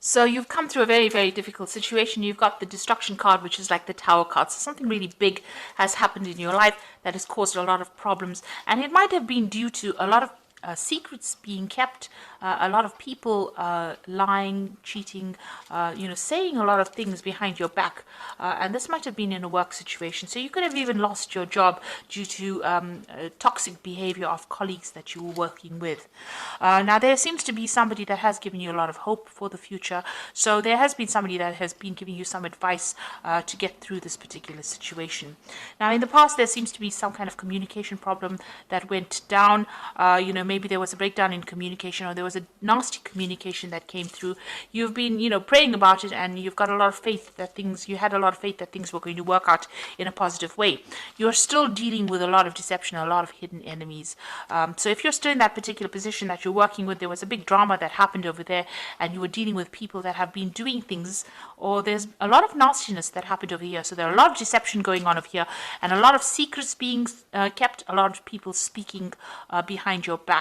So you've come through a very, very difficult situation. You've got the destruction card, which is like the tower card. So something really big has happened in your life that has caused a lot of problems. And it might have been due to a lot of secrets being kept, a lot of people lying, cheating, saying a lot of things behind your back. And this might have been in a work situation. So you could have even lost your job due to toxic behavior of colleagues that you were working with. Now, there seems to be somebody that has given you a lot of hope for the future. So there has been somebody that has been giving you some advice to get through this particular situation. Now, in the past, there seems to be some kind of communication problem that went down. Maybe there was a breakdown in communication, or there was a nasty communication that came through. You've been, praying about it, and you've got a lot of faith that you had a lot of faith that things were going to work out in a positive way. You're still dealing with a lot of deception, a lot of hidden enemies. So if you're still in that particular position that you're working with, there was a big drama that happened over there, and you were dealing with people that have been doing things, or there's a lot of nastiness that happened over here. So there are a lot of deception going on over here, and a lot of secrets being kept, a lot of people speaking behind your back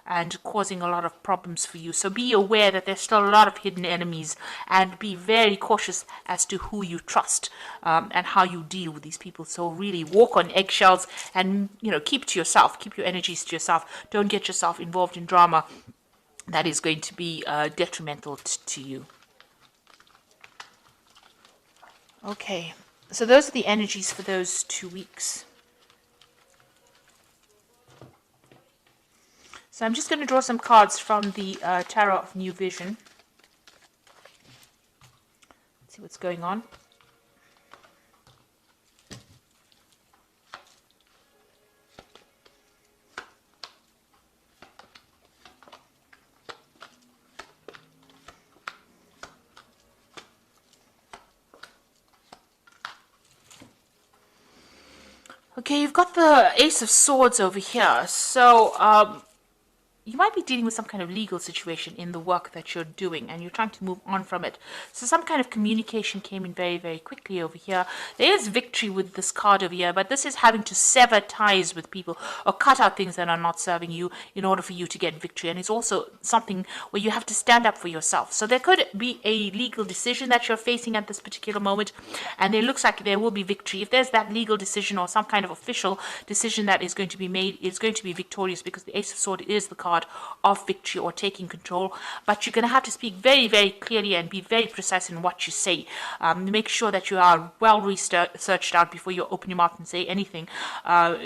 and causing a lot of problems for you. So be aware that there's still a lot of hidden enemies, and be very cautious as to who you trust and how you deal with these people. So really walk on eggshells, and keep to yourself, keep your energies to yourself. Don't get yourself involved in drama that is going to be detrimental to you. Okay, so those are the energies for those 2 weeks. So I'm just going to draw some cards from the Tarot of New Vision. Let's see what's going on. Okay, you've got the Ace of Swords over here. So, you might be dealing with some kind of legal situation in the work that you're doing, and you're trying to move on from it. So some kind of communication came in very, very quickly over here. There is victory with this card over here, but this is having to sever ties with people or cut out things that are not serving you in order for you to get victory. And it's also something where you have to stand up for yourself. So there could be a legal decision that you're facing at this particular moment, and it looks like there will be victory. If there's that legal decision or some kind of official decision that is going to be made, it's going to be victorious, because the Ace of Swords is the card of victory or taking control. But you're going to have to speak very, very clearly and be very precise in what you say. Make sure that you are well researched out before you open your mouth and say anything. Have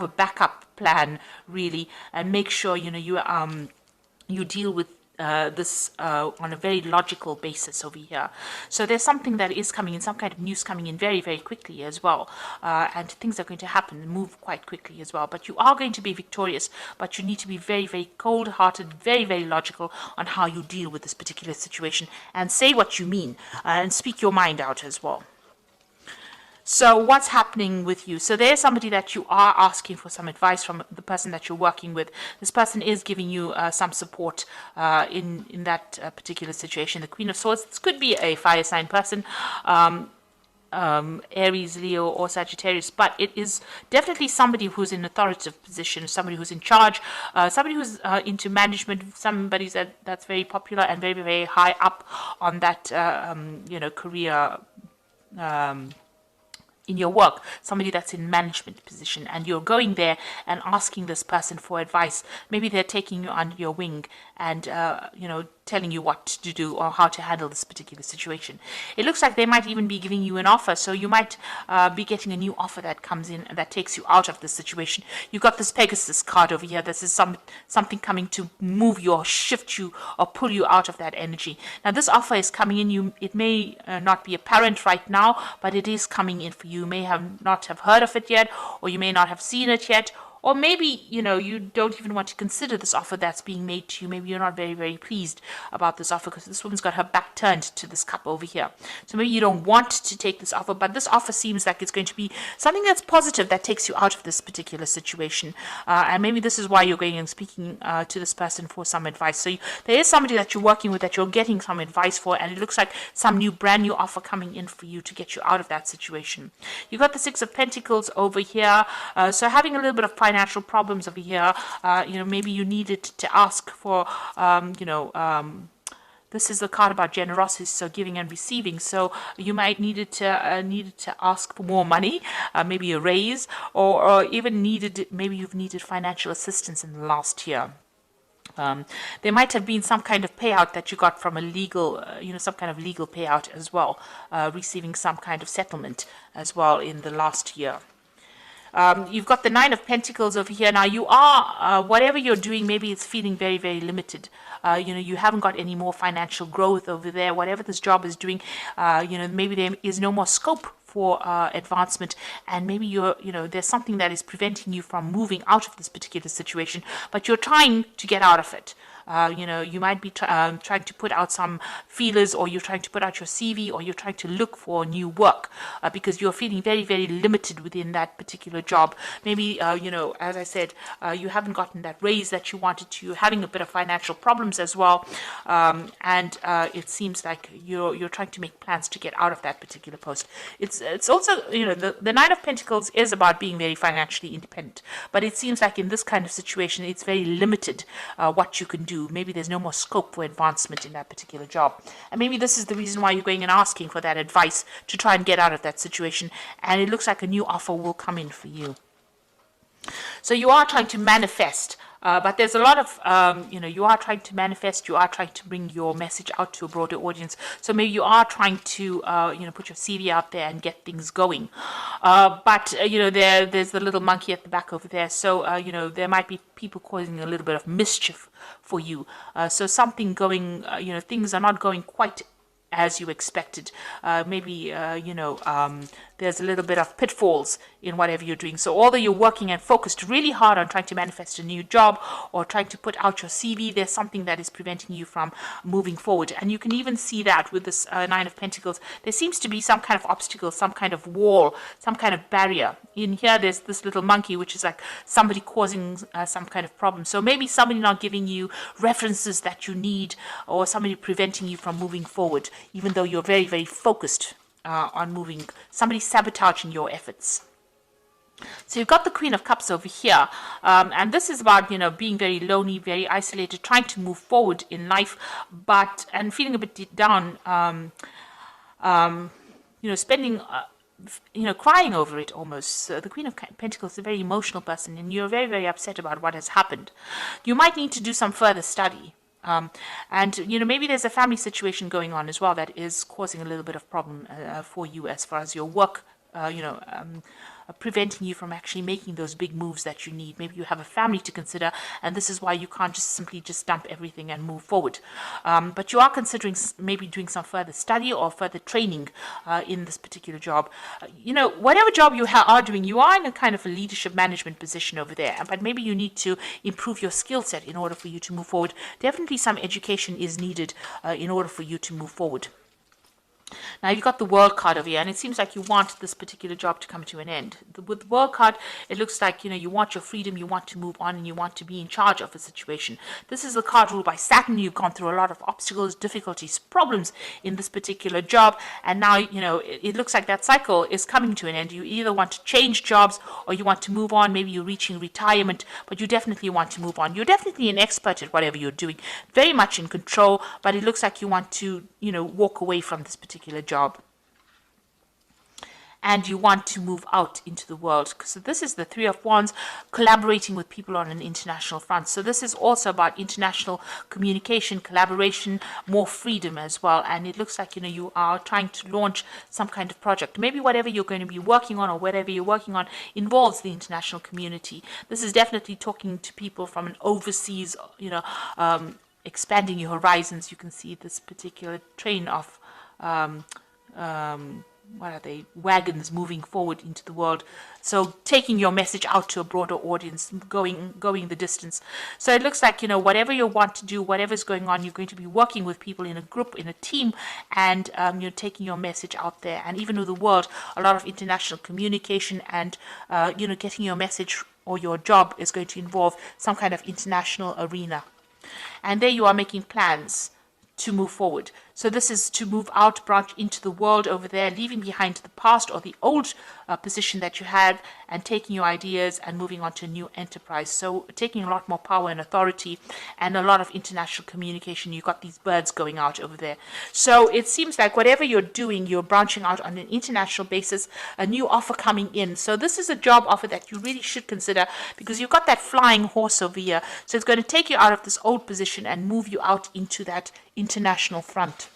a backup plan, really, and make sure you deal with this on a very logical basis over here. So there's something that is coming in, some kind of news coming in very, very quickly as well. And things are going to happen and move quite quickly as well. But you are going to be victorious, but you need to be very, very cold-hearted, very, very logical on how you deal with this particular situation, and say what you mean and speak your mind out as well. So what's happening with you? So there's somebody that you are asking for some advice from, the person that you're working with. This person is giving you some support in that particular situation. The Queen of Swords, this could be a fire sign person, Aries, Leo, or Sagittarius, but it is definitely somebody who's in authoritative position, somebody who's in charge, somebody who's into management, somebody that's very popular and very, very high up on that career in your work, somebody that's in management position, and you're going there and asking this person for advice. Maybe they're taking you under your wing and telling you what to do or how to handle this particular situation. It looks like they might even be giving you an offer, so you might be getting a new offer that comes in and that takes you out of this situation. You've got this Pegasus card over here. This is something coming to move you or shift you or pull you out of that energy. Now this offer is coming in. It may not be apparent right now, but it is coming in for you. You may not have heard of it yet, or you may not have seen it yet, or maybe, you don't even want to consider this offer that's being made to you. Maybe you're not very, very pleased about this offer because this woman's got her back turned to this cup over here. So maybe you don't want to take this offer, but this offer seems like it's going to be something that's positive that takes you out of this particular situation. And maybe this is why you're going and speaking to this person for some advice. So there is somebody that you're working with that you're getting some advice for, and it looks like some brand new offer coming in for you to get you out of that situation. You've got the Six of Pentacles over here. So having a little bit of financial problems over here. Maybe you needed to ask for, This is the card about generosity, so giving and receiving. So you might needed to ask for more money, maybe a raise, or even maybe you've needed financial assistance in the last year. There might have been some kind of payout that you got from a legal, some kind of legal payout as well, receiving some kind of settlement as well in the last year. You've got the Nine of Pentacles over here. Now you are, whatever you're doing, maybe it's feeling very, very limited. You haven't got any more financial growth over there. Whatever this job is doing, maybe there is no more scope for advancement, and maybe there's something that is preventing you from moving out of this particular situation, but you're trying to get out of it. You might be trying to put out some feelers, or you're trying to put out your CV, or you're trying to look for new work because you're feeling very, very limited within that particular job. Maybe, as I said, you haven't gotten that raise that you wanted to. You're having a bit of financial problems as well. And it seems like you're trying to make plans to get out of that particular post. It's also, the Nine of Pentacles is about being very financially independent. But it seems like in this kind of situation, it's very limited what you can do. Maybe there's no more scope for advancement in that particular job. And maybe this is the reason why you're going and asking for that advice to try and get out of that situation. And it looks like a new offer will come in for you. So you are trying to manifest, but there's a lot of, you are trying to manifest, you are trying to bring your message out to a broader audience. So maybe you are trying to, put your CV out there and get things going. But there's the little monkey at the back over there. So, there might be people causing a little bit of mischief for you. So something going, things are not going quite as you expected. Maybe, there's a little bit of pitfalls in whatever you're doing. So although you're working and focused really hard on trying to manifest a new job or trying to put out your CV, there's something that is preventing you from moving forward. And you can even see that with this Nine of Pentacles. There seems to be some kind of obstacle, some kind of wall, some kind of barrier. In here, there's this little monkey, which is like somebody causing some kind of problem. So maybe somebody not giving you references that you need, or somebody preventing you from moving forward, even though you're very, very focused on moving, somebody sabotaging your efforts. So you've got the Queen of Cups over here, and this is about, being very lonely, very isolated, trying to move forward in life, and feeling a bit down, spending, crying over it almost. So the Queen of Pentacles is a very emotional person, and you're very, very upset about what has happened. You might need to do some further study. And maybe there's a family situation going on as well that is causing a little bit of problem for you as far as your work, preventing you from actually making those big moves that you need. Maybe you have a family to consider, and this is why you can't just simply dump everything and move forward. But you are considering maybe doing some further study or further training in this particular job. Whatever job you are doing, you are in a kind of a leadership management position over there, but maybe you need to improve your skill set in order for you to move forward. Definitely some education is needed in order for you to move forward. Now you've got the World card over here, and it seems like you want this particular job to come to an end. With the World card, it looks like, you want your freedom, you want to move on, and you want to be in charge of a situation. This is the card ruled by Saturn. You've gone through a lot of obstacles, difficulties, problems in this particular job, and now, it looks like that cycle is coming to an end. You either want to change jobs or you want to move on. Maybe you're reaching retirement, but you definitely want to move on. You're definitely an expert at whatever you're doing, very much in control, but it looks like you want to, walk away from this particular job, and you want to move out into the world. So this is the Three of Wands, collaborating with people on an international front. So this is also about international communication, collaboration, more freedom as well. And it looks like, you are trying to launch some kind of project. Maybe whatever you're going to be working on, or whatever you're working on, involves the international community. This is definitely talking to people from an overseas, expanding your horizons. You can see this particular train of what are they, wagons moving forward into the world. So taking your message out to a broader audience, going the distance. So it looks like, whatever you want to do, whatever's going on, you're going to be working with people in a group, in a team, and you're taking your message out there. And even with the world, a lot of international communication and, getting your message or your job is going to involve some kind of international arena. And there you are making plans to move forward. So this is to move out, branch into the world over there, leaving behind the past or the old position that you had, and taking your ideas and moving on to a new enterprise. So taking a lot more power and authority and a lot of international communication. You've got these birds going out over there. So it seems like whatever you're doing, you're branching out on an international basis, a new offer coming in. So this is a job offer that you really should consider, because you've got that flying horse over here. So it's going to take you out of this old position and move you out into that international front.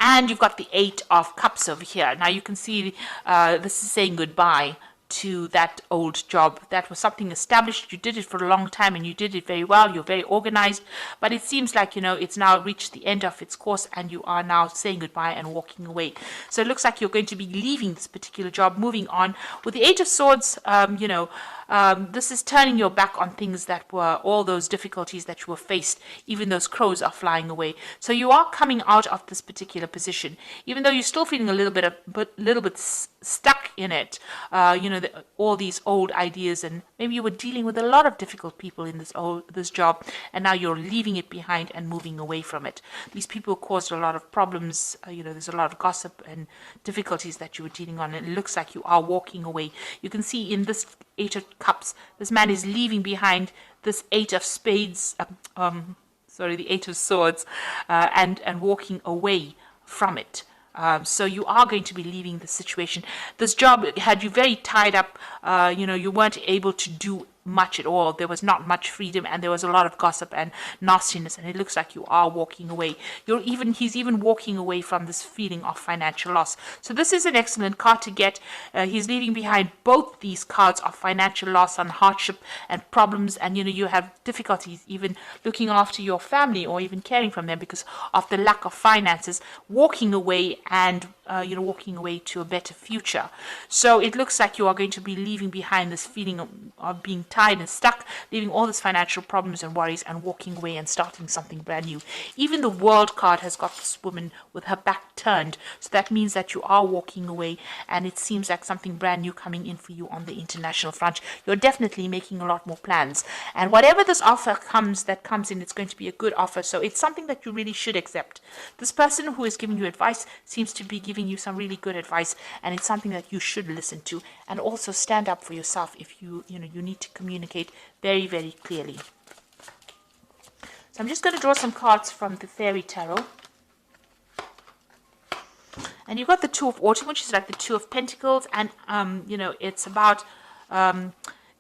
And you've got the 8 of Cups over here. Now you can see this is saying goodbye to that old job. That was something established. You did it for a long time and you did it very well. You're very organized. But it seems like, it's now reached the end of its course and you are now saying goodbye and walking away. So it looks like you're going to be leaving this particular job, moving on. With the 8 of Swords, this is turning your back on things that were all those difficulties that you were faced. Even those crows are flying away. So you are coming out of this particular position, even though you're still feeling a little bit stuck in it. All these old ideas, and maybe you were dealing with a lot of difficult people in this job, and now you're leaving it behind and moving away from it. These people caused a lot of problems. There's a lot of gossip and difficulties that you were dealing on, and it looks like you are walking away. You can see in this 8 of Cups, this man is leaving behind this 8 of Spades, the 8 of Swords, and walking away from it. So you are going to be leaving the situation. This job had you very tied up. You weren't able to do much at all. There was not much freedom, and there was a lot of gossip and nastiness, and it looks like you are walking away. He's even walking away from this feeling of financial loss. So this is an excellent card to get. He's leaving behind both these cards of financial loss and hardship and problems, and you have difficulties even looking after your family or even caring from them because of the lack of finances. Walking away and walking away to a better future. So it looks like you are going to be leaving behind this feeling of being tied and stuck, leaving all these financial problems and worries, and walking away and starting something brand new. Even the World card has got this woman with her back turned. So that means that you are walking away, and it seems like something brand new coming in for you on the international front. You're definitely making a lot more plans. And whatever this offer comes in, it's going to be a good offer. So it's something that you really should accept. This person who is giving you advice seems to be giving you some really good advice, and it's something that you should listen to, and also stand up for yourself if you need to communicate very, very clearly. So I'm just going to draw some cards from the Fairy Tarot. And you've got the 2 of Autumn, which is like the 2 of Pentacles, and it's about it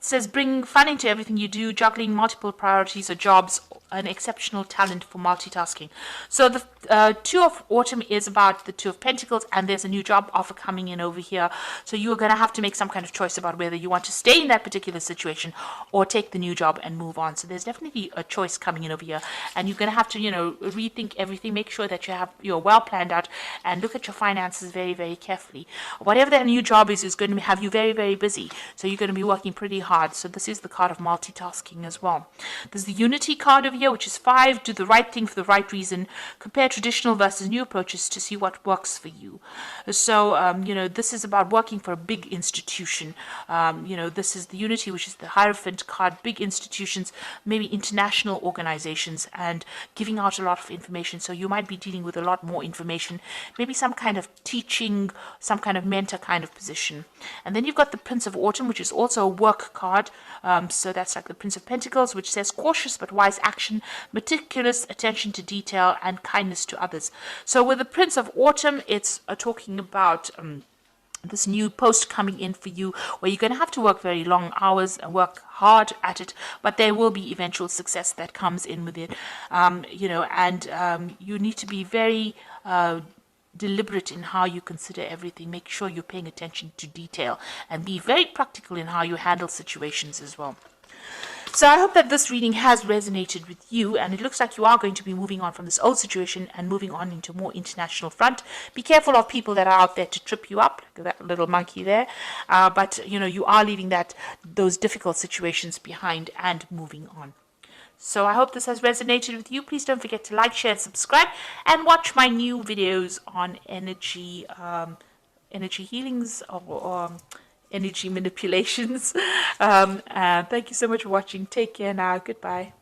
says bring fun into everything you do, juggling multiple priorities or jobs, an exceptional talent for multitasking. So the 2 of Autumn is about the 2 of Pentacles, and there's a new job offer coming in over here. So you're going to have to make some kind of choice about whether you want to stay in that particular situation or take the new job and move on. So there's definitely a choice coming in over here, and you're going to have to rethink everything. Make sure that you're well planned out, and look at your finances very, very carefully. Whatever that new job is going to have you very, very busy. So you're going to be working pretty hard. So this is the card of multitasking as well. There's the Unity card over here, which is 5. Do the right thing for the right reason. Compare traditional versus new approaches to see what works for you. So, this is about working for a big institution. This is the Unity, which is the Hierophant card. Big institutions, maybe international organizations, and giving out a lot of information. So you might be dealing with a lot more information. Maybe some kind of teaching, some kind of mentor kind of position. And then you've got the Prince of Autumn, which is also a work card. So that's like the Prince of Pentacles, which says cautious but wise action, meticulous attention to detail, and kindness to others. So with the Prince of Autumn, it's talking about this new post coming in for you, where you're going to have to work very long hours and work hard at it, but there will be eventual success that comes in with it. You need to be very deliberate in how you consider everything. Make sure you're paying attention to detail, and be very practical in how you handle situations as well. So I hope that this reading has resonated with you, and it looks like you are going to be moving on from this old situation and moving on into a more international front. Be careful of people that are out there to trip you up, like that little monkey there. But you are leaving those difficult situations behind and moving on. So I hope this has resonated with you. Please don't forget to like, share, and subscribe, and watch my new videos on energy healings or energy manipulations. Thank you so much for watching. Take care now. Goodbye.